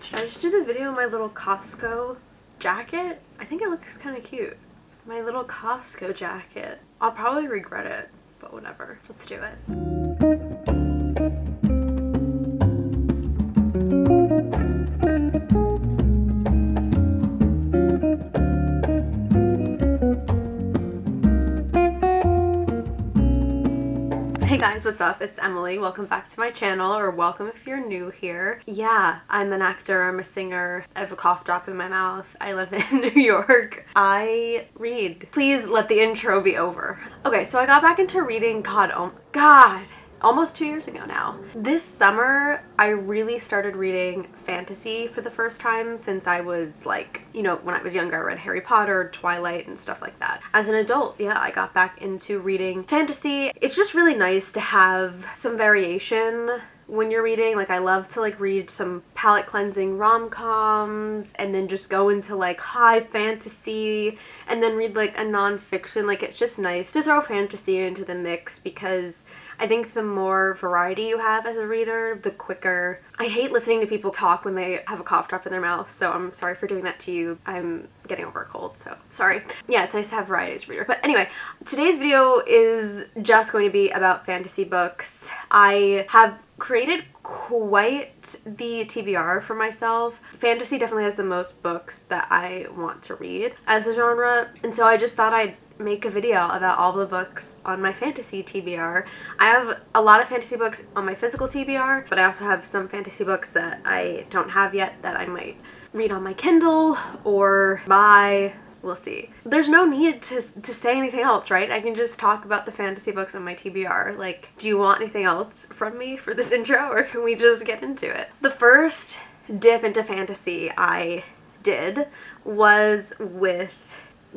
Should I just do the video in my little Costco jacket? I think it looks kind of cute. My little Costco jacket. I'll probably regret it, but whatever. Let's do it. Hey guys, what's up? It's Emily. Welcome back to my channel, or welcome if you're new here. Yeah, I'm an actor, I'm a singer, I have a cough drop in my mouth, I live in New York, I read. Please let the intro be over. Okay, so I got back into reading, almost 2 years ago now. This summer, I really started reading fantasy for the first time since I was like, you know, when I was younger, I read Harry Potter, Twilight, and stuff like that. As an adult, yeah, I got back into reading fantasy. It's just really nice to have some variation when you're reading. Like, I love to like read some palate cleansing rom-coms and then just go into like high fantasy and then read like a non-fiction. Like, it's just nice to throw fantasy into the mix because I think the more variety you have as a reader, the quicker. I hate listening to people talk when they have a cough drop in their mouth, so I'm sorry for doing that to you. I'm getting over a cold, so sorry. Yeah, it's nice to have variety as a reader. But anyway, today's video is just going to be about fantasy books. I have created quite the TBR for myself. Fantasy definitely has the most books that I want to read as a genre, and so I just thought I'd make a video about all the books on my fantasy TBR. I have a lot of fantasy books on my physical TBR, but I also have some fantasy books that I don't have yet that I might read on my Kindle or buy. We'll see. There's no need to say anything else, right? I can just talk about the fantasy books on my TBR. Like, do you want anything else from me for this intro, or can we just get into it? The first dip into fantasy I did was with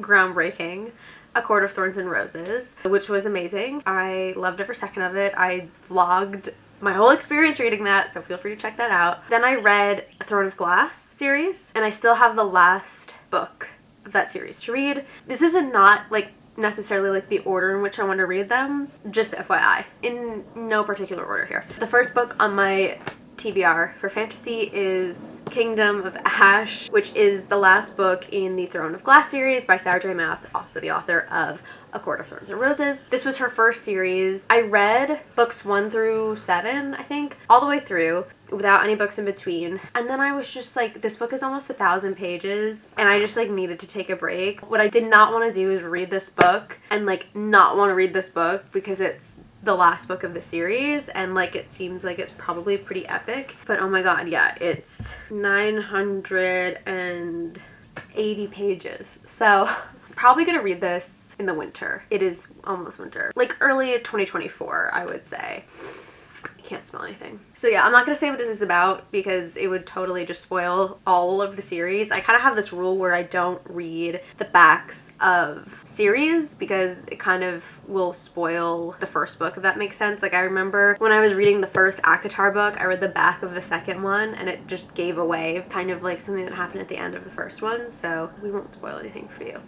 groundbreaking A Court of Thorns and Roses, which was amazing. I loved every second of it. I vlogged my whole experience reading that, so feel free to check that out. Then I read A Throne of Glass series, and I still have the last book of that series to read. This is not like necessarily like the order in which I want to read them, just FYI, in no particular order here. The first book on my TBR for fantasy is Kingdom of Ash, which is the last book in the Throne of Glass series by Sarah J Maas, also the author of A Court of Thorns and Roses. This was her first series. I read books 1 through 7, I think, all the way through without any books in between, and then I was just like, this book is almost 1,000 pages and I just like needed to take a break. What I did not want to do is read this book and like not want to read this book because it's the last book of the series and like it seems like it's probably pretty epic, but oh my god, yeah, it's 980 pages, so I'm probably gonna read this in the winter. It is almost winter, like early 2024, I would say. Can't smell anything. So yeah, I'm not gonna say what this is about because it would totally just spoil all of the series. I kind of have this rule where I don't read the backs of series because it kind of will spoil the first book, if that makes sense. Like, I remember when I was reading the first ACOTAR book, I read the back of the second one and it just gave away kind of like something that happened at the end of the first one, so we won't spoil anything for you.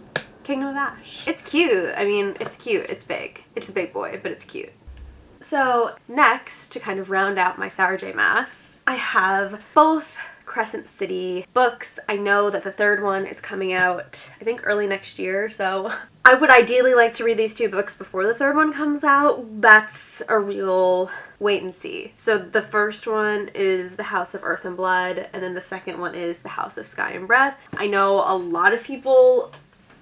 Kingdom of Ash. It's cute. I mean, it's cute. It's big. It's a big boy, but it's cute. So next, to kind of round out my Sarah J Maas, I have both Crescent City books. I know that the third one is coming out, I think, early next year, so I would ideally like to read these two books before the third one comes out. That's a real wait and see. So the first one is The House of Earth and Blood, and then the second one is The House of Sky and Breath. I know a lot of people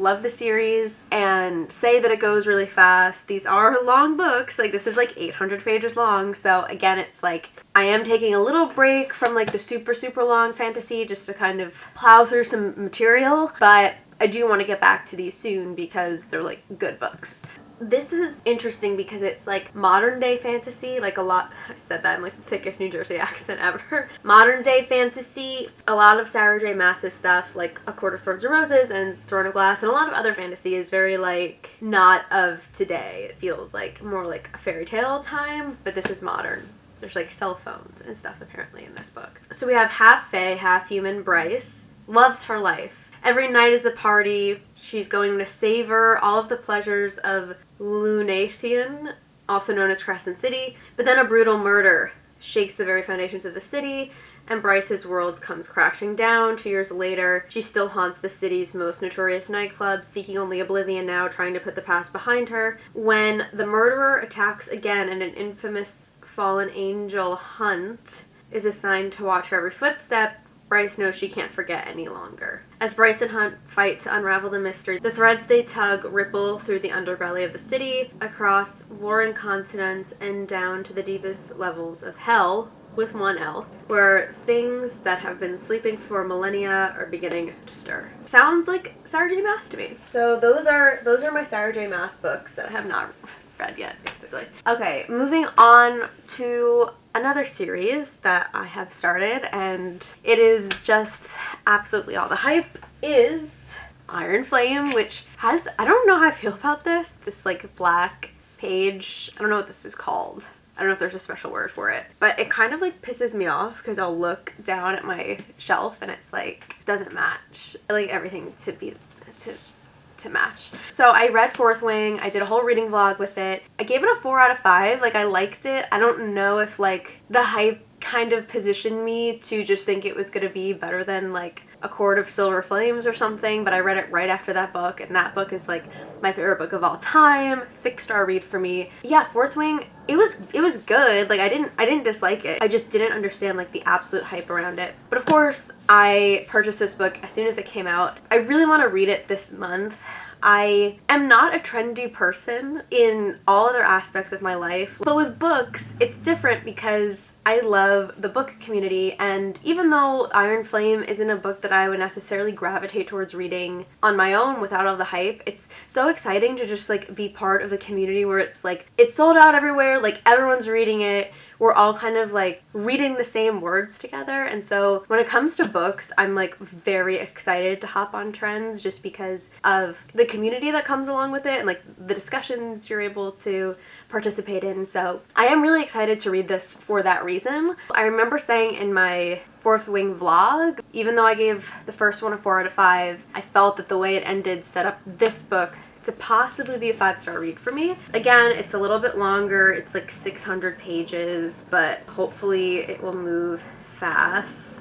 love the series and say that it goes really fast. These are long books, like this is like 800 pages long, so again, it's like I am taking a little break from like the super long fantasy just to kind of plow through some material, but I do want to get back to these soon because they're like good books. This is interesting because it's like modern day fantasy, like a lot, I said that in like the thickest New Jersey accent ever. Modern day fantasy, a lot of Sarah J Maas's stuff, like A Court of Thorns and Roses and Throne of Glass, and a lot of other fantasy is very like not of today. It feels like more like a fairy tale time, but this is modern. There's like cell phones and stuff apparently in this book. So we have half fae, half human Bryce, loves her life. Every night is a party. She's going to savor all of the pleasures of Lunathian, also known as Crescent City, but then a brutal murder shakes the very foundations of the city, and Bryce's world comes crashing down. 2 years later, she still haunts the city's most notorious nightclub, seeking only oblivion now, trying to put the past behind her. When the murderer attacks again and an infamous fallen angel, Hunt, is assigned to watch her every footstep, Bryce knows she can't forget any longer. As Bryce and Hunt fight to unravel the mystery, the threads they tug ripple through the underbelly of the city, across warring continents, and down to the deepest levels of hell, with one L, where things that have been sleeping for millennia are beginning to stir. Sounds like Sarah J. Maas to me. So those are my Sarah J. Maas books that I have not read yet, basically. Okay, moving on to another series that I have started, and it is just absolutely all the hype, is Iron Flame, which has, I don't know how I feel about this like black page. I don't know what this is called. I don't know if there's a special word for it, but it kind of like pisses me off because I'll look down at my shelf and it's like doesn't match. I like everything to match. So I read Fourth Wing. I did a whole reading vlog with it. I gave it a 4 out of 5. Like, I liked it. I don't know if like the hype kind of positioned me to just think it was gonna be better than like A Court of Silver Flames or something, but I read it right after that book, and that book is like my favorite book of all time. 6-star read for me. Yeah, Fourth Wing, it was good. Like, I didn't dislike it. I just didn't understand like the absolute hype around it. But of course, I purchased this book as soon as it came out. I really want to read it this month. I am not a trendy person in all other aspects of my life, but with books, it's different because I love the book community, and even though Iron Flame isn't a book that I would necessarily gravitate towards reading on my own without all the hype, it's so exciting to just like be part of the community where it's like, it's sold out everywhere, like everyone's reading it, we're all kind of like reading the same words together. And so when it comes to books, I'm like very excited to hop on trends just because of the community that comes along with it and like the discussions you're able to participate in. So I am really excited to read this for that reason. I remember saying in my Fourth Wing vlog, even though I gave the first one a 4 out of 5, I felt that the way it ended set up this book to possibly be a 5-star read for me. Again, it's a little bit longer. It's like 600 pages, but hopefully it will move fast.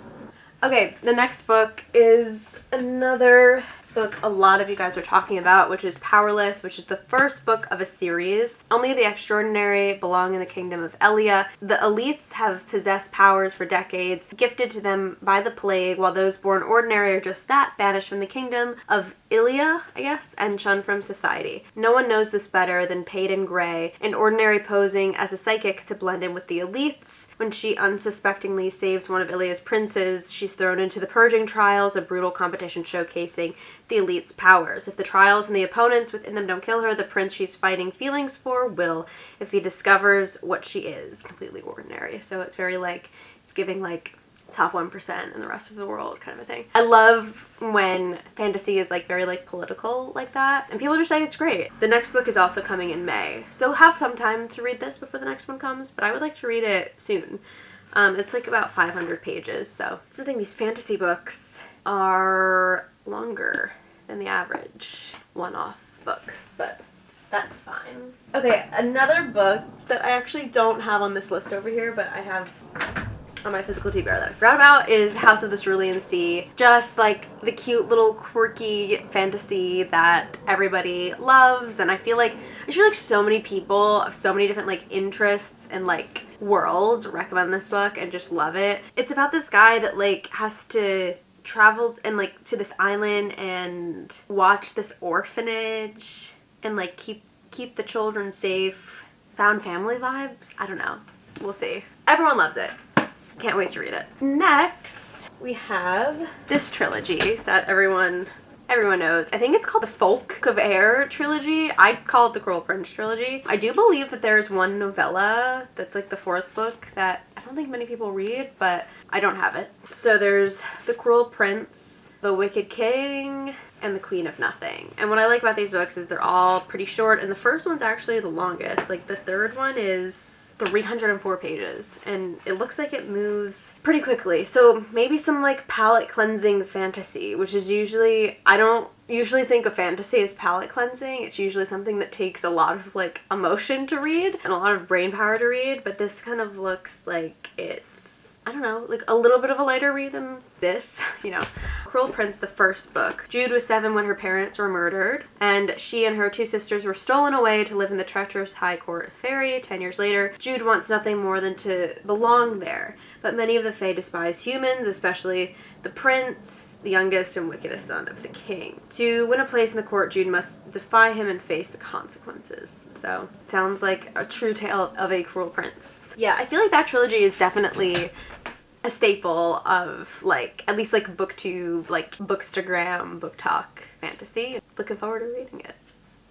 Okay, the next book is another book a lot of you guys are talking about, which is Powerless, which is the first book of a series. Only the extraordinary belong in the kingdom of Elia. The elites have possessed powers for decades, gifted to them by the plague, while those born ordinary are just that, banished from the kingdom of Ilia, I guess, and shunned from society. No one knows this better than Peyton Gray, an ordinary posing as a psychic to blend in with the elites. When she unsuspectingly saves one of Ilia's princes, she's thrown into the purging trials, a brutal competition showcasing the elite's powers. If the trials and the opponents within them don't kill her, the prince she's fighting feelings for will, if he discovers what she is, completely ordinary. So it's very like, it's giving like top 1% in the rest of the world kind of a thing. I love when fantasy is like very like political like that, and people just say it's great. The next book is also coming in May, so have some time to read this before the next one comes, but I would like to read it soon. It's like about 500 pages, so that's the thing, these fantasy books are longer than the average one-off book, but that's fine. Okay, another book that I actually don't have on this list over here, but I have on my physical TBR that I forgot about, is The House of the Cerulean Sea. Just like the cute little quirky fantasy that everybody loves, and I feel like so many people of so many different like interests and like worlds recommend this book and just love it. It's about this guy that like has to travel and like to this island and watch this orphanage and like keep the children safe. Found family vibes? I don't know. We'll see. Everyone loves it. Can't wait to read it. Next, we have this trilogy that everyone knows. I think it's called the Folk of Air trilogy. I'd call it the Cruel Prince trilogy. I do believe that there's one novella that's like the 4th book that I don't think many people read, but I don't have it. So there's The Cruel Prince, The Wicked King, and The Queen of Nothing. And what I like about these books is they're all pretty short, and the first one's actually the longest. Like the third one is 304 pages, and it looks like it moves pretty quickly. So maybe some like palate cleansing fantasy, which is usually, I don't usually think of fantasy as palate cleansing. It's usually something that takes a lot of like emotion to read and a lot of brain power to read, but this kind of looks like it's I don't know, like a little bit of a lighter read than this, you know. Cruel Prince, the first book. Jude was 7 when her parents were murdered, and she and her 2 sisters were stolen away to live in the treacherous High Court of Fairy. 10 years later, Jude wants nothing more than to belong there, but many of the Fae despise humans, especially the prince, the youngest and wickedest son of the king. To win a place in the court, Jude must defy him and face the consequences. So, sounds like a true tale of a cruel prince. Yeah, I feel like that trilogy is definitely a staple of, like, at least like booktube, like bookstagram, book talk fantasy. Looking forward to reading it.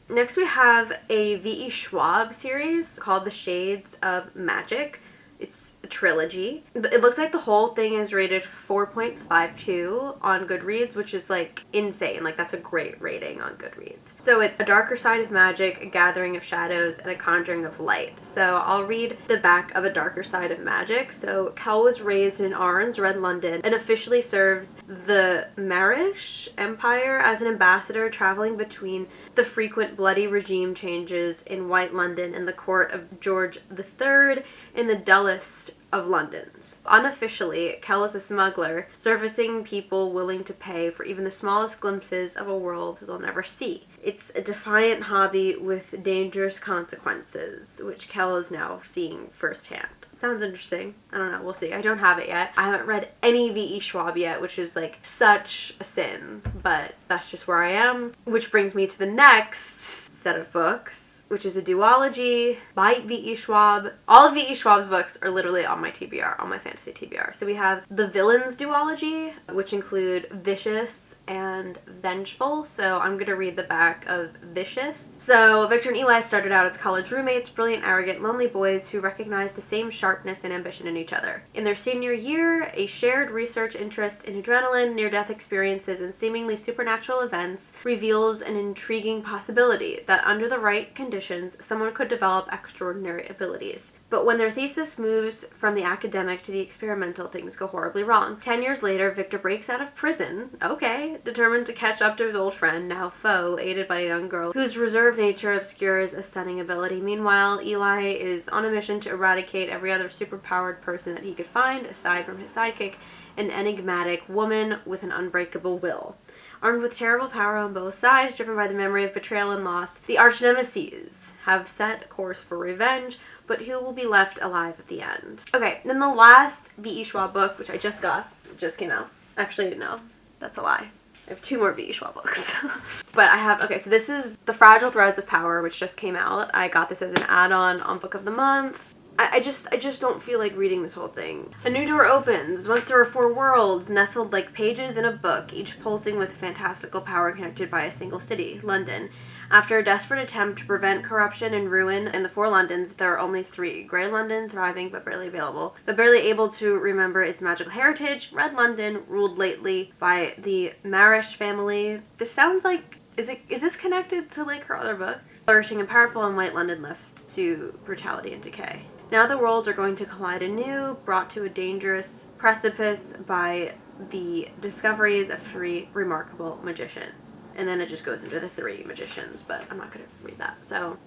Next we have a V.E. Schwab series called The Shades of Magic. It's a trilogy. It looks like the whole thing is rated 4.52 on Goodreads, which is like insane. Like that's a great rating on Goodreads. So it's a darker side of magic, a gathering of shadows, and a conjuring of light. So I'll read the back of A Darker Side of Magic. So Kel was raised in Arns, Red London, and officially serves the Marish Empire as an ambassador, traveling between the frequent bloody regime changes in White London and the court of George III in the dullest of Londons. Unofficially, Kel is a smuggler, servicing people willing to pay for even the smallest glimpses of a world they'll never see. It's a defiant hobby with dangerous consequences, which Kel is now seeing firsthand. Sounds interesting. I don't know, we'll see. I don't have it yet. I haven't read any V.E. Schwab yet, which is like such a sin, but that's just where I am. Which brings me to the next set of books, which is a duology by V.E. Schwab. All of V.E. Schwab's books are literally on my TBR, on my fantasy TBR. So we have the Villains duology, which include Vicious and Vengeful. So I'm gonna read the back of Vicious. So Victor and Eli started out as college roommates, brilliant, arrogant, lonely boys who recognize the same sharpness and ambition in each other. In their senior year, a shared research interest in adrenaline, near-death experiences, and seemingly supernatural events reveals an intriguing possibility that under the right conditions, someone could develop extraordinary abilities. But when their thesis moves from the academic to the experimental, things go horribly wrong. 10 years later, Victor breaks out of prison, determined to catch up to his old friend, now foe, aided by a young girl whose reserved nature obscures a stunning ability. Meanwhile, Eli is on a mission to eradicate every other superpowered person that he could find, aside from his sidekick, an enigmatic woman with an unbreakable will. Armed with terrible power on both sides, driven by the memory of betrayal and loss, the arch-nemeses have set course for revenge, but who will be left alive at the end? Okay, then the last V.E. Schwab book, which I just got, just came out. Actually, no, that's a lie. I have 2 more V.E. Schwab books. But I have, okay, so this is The Fragile Threads of Power, which just came out. I got this as an add-on on Book of the Month. I just don't feel like reading this whole thing. A new door opens. Once there were 4 worlds, nestled like pages in a book, each pulsing with fantastical power connected by a single city, London. After a desperate attempt to prevent corruption and ruin in the 4 Londons, there are only 3. Grey London, thriving but barely available, but barely able to remember its magical heritage. Red London, ruled lately by the Marish family. This sounds like, is this connected to like her other books? Flourishing and powerful, and White London left to brutality and decay. Now the worlds are going to collide anew, brought to a dangerous precipice by the discoveries of 3 remarkable magicians. And then it just goes into the 3 magicians, but I'm not going to read that. So,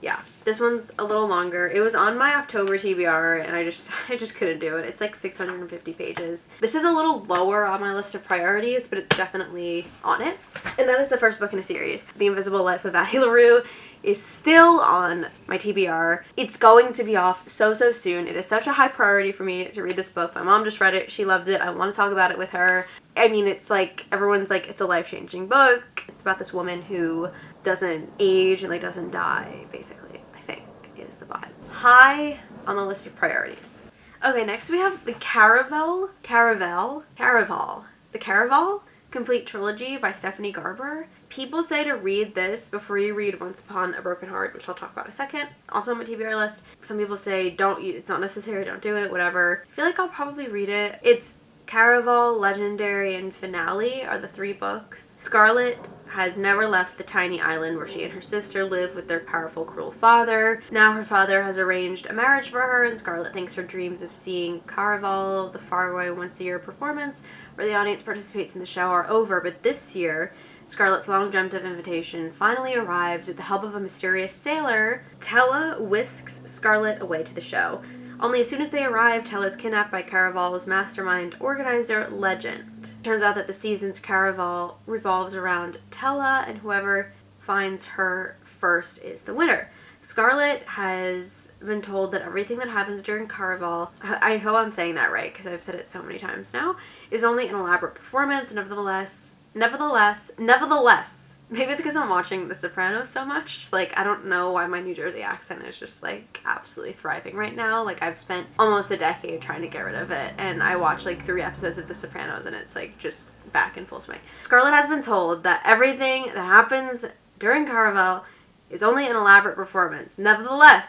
yeah. This one's a little longer. It was on my October TBR, and I just couldn't do it. It's like 650 pages. This is a little lower on my list of priorities, but it's definitely on it. And that is the first book in a series. The Invisible Life of Addie LaRue is still on my TBR. It's going to be off so soon. It is such a high priority for me to read this book. My mom just read it. She loved it. I want to talk about it with her. I mean, it's like, everyone's like, it's a life-changing book. It's about this woman who doesn't age and like doesn't die, basically, I think is the vibe. High on the list of priorities. Okay, next we have the Caraval Complete Trilogy by Stephanie Garber. People say to read this before you read Once Upon a Broken Heart, which I'll talk about in a second. Also on my TBR list. Some people say it's not necessary, don't do it, whatever. I feel like I'll probably read it. It's Caraval, Legendary, and Finale are the 3 books. Scarlet has never left the tiny island where she and her sister live with their powerful, cruel father. Now her father has arranged a marriage for her, and Scarlet thinks her dreams of seeing Caraval, the faraway once-a-year performance where the audience participates in the show, are over. But this year, Scarlet's long-dreamt-of invitation finally arrives with the help of a mysterious sailor. Tella whisks Scarlet away to the show. Only as soon as they arrive, Tella is kidnapped by Caraval's mastermind organizer, Legend. Turns out that the season's Caraval revolves around Tella, and whoever finds her first is the winner. Scarlet has been told that everything that happens during Caraval, I hope I'm saying that right because I've said it so many times now, is only an elaborate performance. Nevertheless, maybe it's because I'm watching The Sopranos so much. Like, I don't know why my New Jersey accent is just, like, absolutely thriving right now. Like, I've spent almost a decade trying to get rid of it, and I watched, like, 3 episodes of The Sopranos, and it's, like, just back in full swing. Scarlet has been told that everything that happens during Caraval is only an elaborate performance. Nevertheless,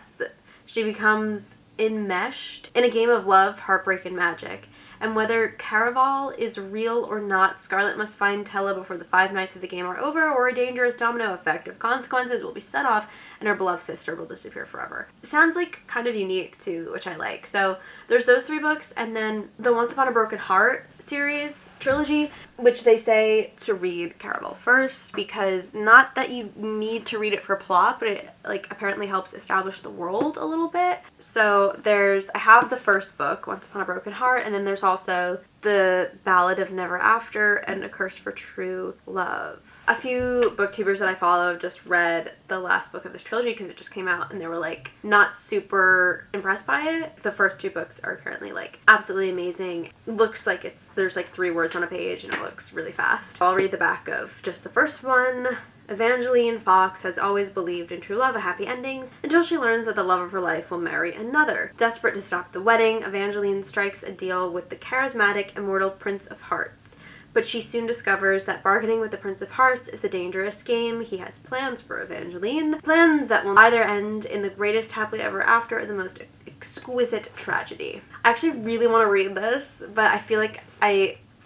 she becomes enmeshed in a game of love, heartbreak, and magic. And whether Caraval is real or not, Scarlet must find Tella before the 5 nights of the game are over, or a dangerous domino effect of consequences will be set off and her beloved sister will disappear forever. Sounds like kind of unique too, which I like. So there's those 3 books, and then the Once Upon a Broken Heart series, trilogy, which they say to read Caraval first, because not that you need to read it for plot, but it like apparently helps establish the world a little bit. So I have the first book, Once Upon a Broken Heart, and then there's also the Ballad of Never After and A Curse for True Love. A few booktubers that I follow just read the last book of this trilogy because it just came out, and they were like not super impressed by it. The first 2 books are apparently like absolutely amazing. Looks like there's like 3 words on a page and it looks really fast. I'll read the back of just the first one. Evangeline Fox has always believed in true love and happy endings until she learns that the love of her life will marry another. Desperate to stop the wedding, Evangeline strikes a deal with the charismatic, immortal Prince of Hearts. But she soon discovers that bargaining with the Prince of Hearts is a dangerous game. He has plans for Evangeline. Plans that will either end in the greatest happily ever after or the most exquisite tragedy. I actually really want to read this, but I feel like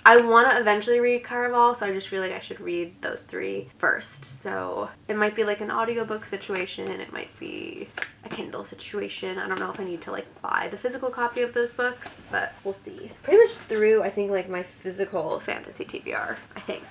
I want to eventually read Caraval, so I just feel like I should read those 3 first. So it might be like an audiobook situation, it might be a Kindle situation. I don't know if I need to like buy the physical copy of those books, but we'll see. Pretty much through, I think, like my physical fantasy TBR, I think.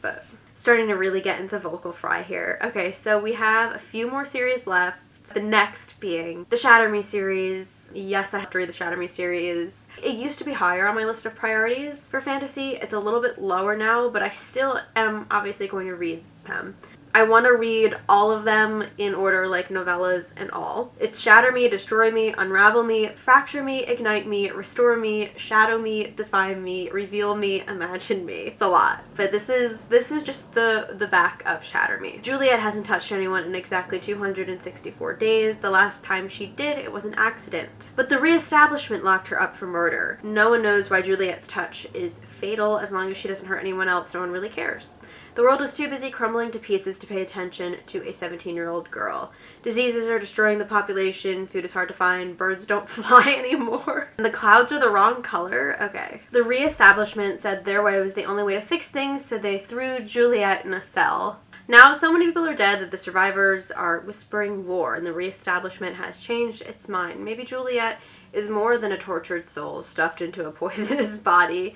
But starting to really get into vocal fry here. Okay, so we have a few more series left. The next being the Shatter Me series. Yes, I have to read the Shatter Me series. It used to be higher on my list of priorities for fantasy. It's a little bit lower now, but I still am obviously going to read them. I want to read all of them in order, like novellas and all. It's Shatter Me, Destroy Me, Unravel Me, Fracture Me, Ignite Me, Restore Me, Shadow Me, Defy Me, Reveal Me, Imagine Me. It's a lot, but this is just the back of Shatter Me. Juliet hasn't touched anyone in exactly 264 days. The last time she did, it was an accident. But the reestablishment locked her up for murder. No one knows why Juliet's touch is fatal. As long as she doesn't hurt anyone else, no one really cares. The world is too busy crumbling to pieces to pay attention to a 17-year-old girl. Diseases are destroying the population, food is hard to find, birds don't fly anymore, and the clouds are the wrong color. Okay. The reestablishment said their way was the only way to fix things, so they threw Juliet in a cell. Now so many people are dead that the survivors are whispering war, and the reestablishment has changed its mind. Maybe Juliet is more than a tortured soul stuffed into a poisonous body.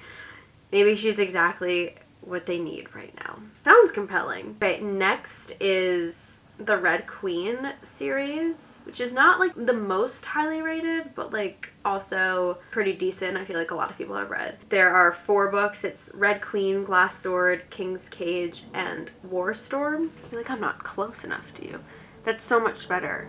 Maybe she's exactly what they need right now. Sounds compelling. Okay, next is the Red Queen series, which is not like the most highly rated, but like also pretty decent. I feel like a lot of people have read. There are 4 books. It's Red Queen, Glass Sword, King's Cage, and War Storm. I feel like I'm not close enough to you. That's so much better.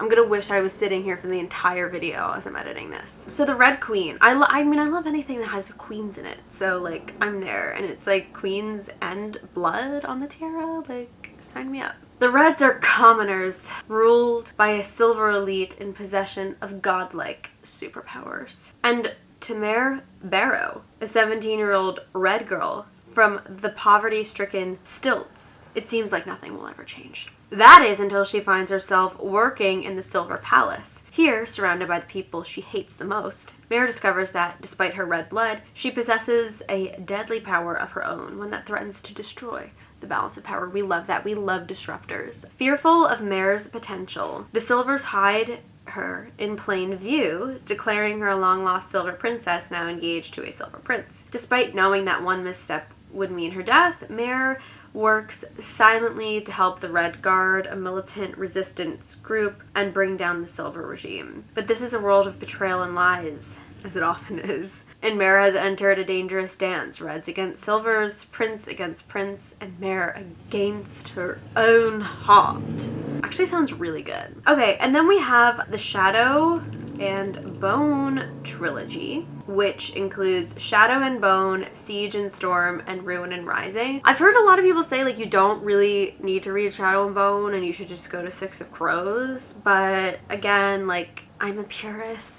I'm gonna wish I was sitting here for the entire video as I'm editing this. So the Red Queen. I mean, I love anything that has queens in it. So like, I'm there, and it's like queens and blood on the tiara. Like, sign me up. The Reds are commoners, ruled by a silver elite in possession of godlike superpowers. And Tamara Barrow, a 17-year-old red girl from the poverty-stricken Stilts. It seems like nothing will ever change. That is until she finds herself working in the Silver Palace. Here, surrounded by the people she hates the most, Mare discovers that, despite her red blood, she possesses a deadly power of her own, one that threatens to destroy the balance of power. We love that. We love disruptors. Fearful of Mare's potential, the Silvers hide her in plain view, declaring her a long-lost Silver Princess now engaged to a Silver Prince. Despite knowing that one misstep would mean her death, Mare works silently to help the Red Guard, a militant resistance group, and bring down the Silver regime. But this is a world of betrayal and lies, as it often is. And Mare has entered a dangerous dance. Reds against Silvers, Prince against Prince, and Mare against her own heart. Actually sounds really good. Okay, and then we have the Shadow and Bone trilogy, which includes Shadow and Bone, Siege and Storm, and Ruin and Rising. I've heard a lot of people say like you don't really need to read Shadow and Bone and you should just go to Six of Crows, but again, like, I'm a purist.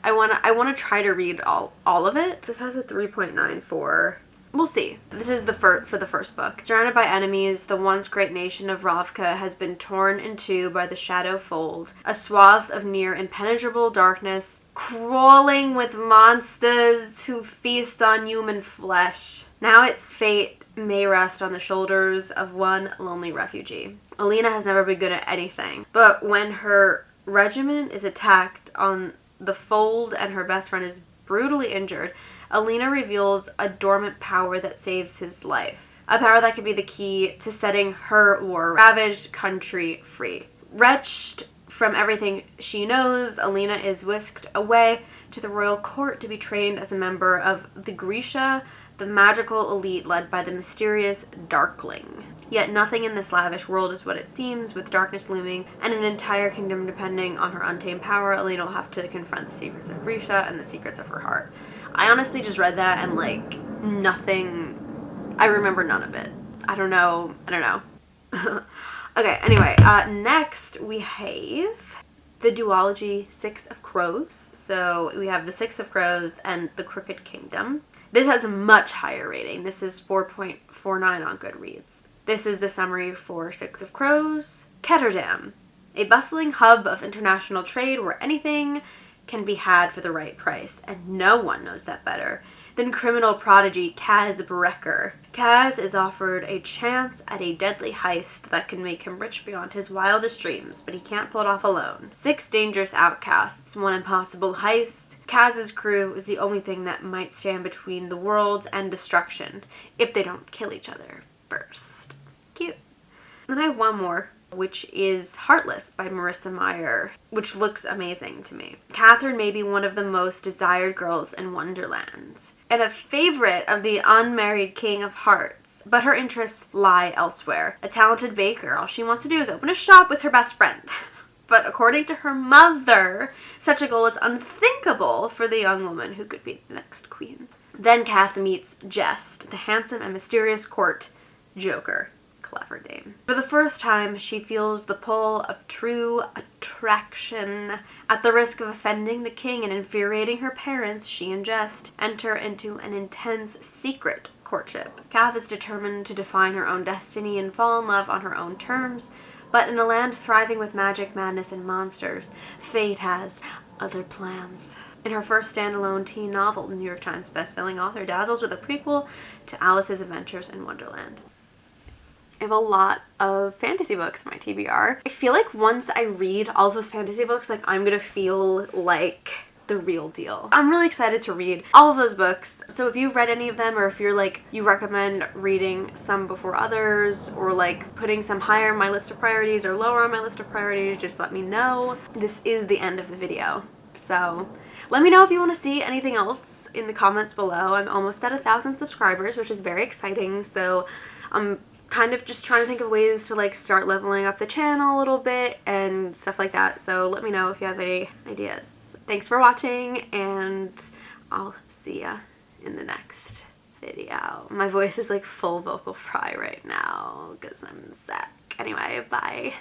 I wanna try to read all of it. This has a 3.94. We'll see. This is for the first book. Surrounded by enemies, the once great nation of Ravka has been torn in two by the Shadow Fold, a swath of near impenetrable darkness, crawling with monsters who feast on human flesh. Now its fate may rest on the shoulders of one lonely refugee. Alina has never been good at anything, but when her regiment is attacked on the Fold and her best friend is brutally injured, Alina reveals a dormant power that saves his life. A power that could be the key to setting her war-ravaged country free. Wretched from everything she knows, Alina is whisked away to the royal court to be trained as a member of the Grisha, the magical elite led by the mysterious Darkling. Yet nothing in this lavish world is what it seems, with darkness looming and an entire kingdom depending on her untamed power. Alina will have to confront the secrets of Grisha and the secrets of her heart. I honestly just read that and like nothing, I remember none of it. I don't know. Okay, anyway, next we have the duology Six of Crows. So we have the Six of Crows and the Crooked Kingdom. This has a much higher rating. This is 4.49 on Goodreads. This is the summary for Six of Crows. Ketterdam, a bustling hub of international trade where anything can be had for the right price, and no one knows that better than criminal prodigy Kaz Brecker. Kaz is offered a chance at a deadly heist that can make him rich beyond his wildest dreams, but he can't pull it off alone. 6 dangerous outcasts, one impossible heist. Kaz's crew is the only thing that might stand between the world and destruction, if they don't kill each other first. Cute. Then I have one more, which is Heartless by Marissa Meyer, which looks amazing to me. Catherine may be one of the most desired girls in Wonderland, and a favorite of the unmarried King of Hearts, but her interests lie elsewhere. A talented baker, all she wants to do is open a shop with her best friend. But according to her mother, such a goal is unthinkable for the young woman who could be the next queen. Then Kath meets Jest, the handsome and mysterious court joker. Clever dame. For the first time, she feels the pull of true attraction. At the risk of offending the king and infuriating her parents, she and Jest enter into an intense secret courtship. Kath is determined to define her own destiny and fall in love on her own terms, but in a land thriving with magic, madness, and monsters, fate has other plans. In her first standalone teen novel, the New York Times bestselling author dazzles with a prequel to Alice's Adventures in Wonderland. I have a lot of fantasy books in my TBR. I feel like once I read all of those fantasy books, like I'm gonna feel like the real deal. I'm really excited to read all of those books. So if you've read any of them, or if you're like, you recommend reading some before others, or like putting some higher on my list of priorities or lower on my list of priorities, just let me know. This is the end of the video. So let me know if you want to see anything else in the comments below. I'm almost at 1,000 subscribers, which is very exciting. So I'm kind of just trying to think of ways to like start leveling up the channel a little bit and stuff like that. So let me know if you have any ideas. Thanks for watching, and I'll see ya in the next video. My voice is like full vocal fry right now because I'm sick. Anyway, bye.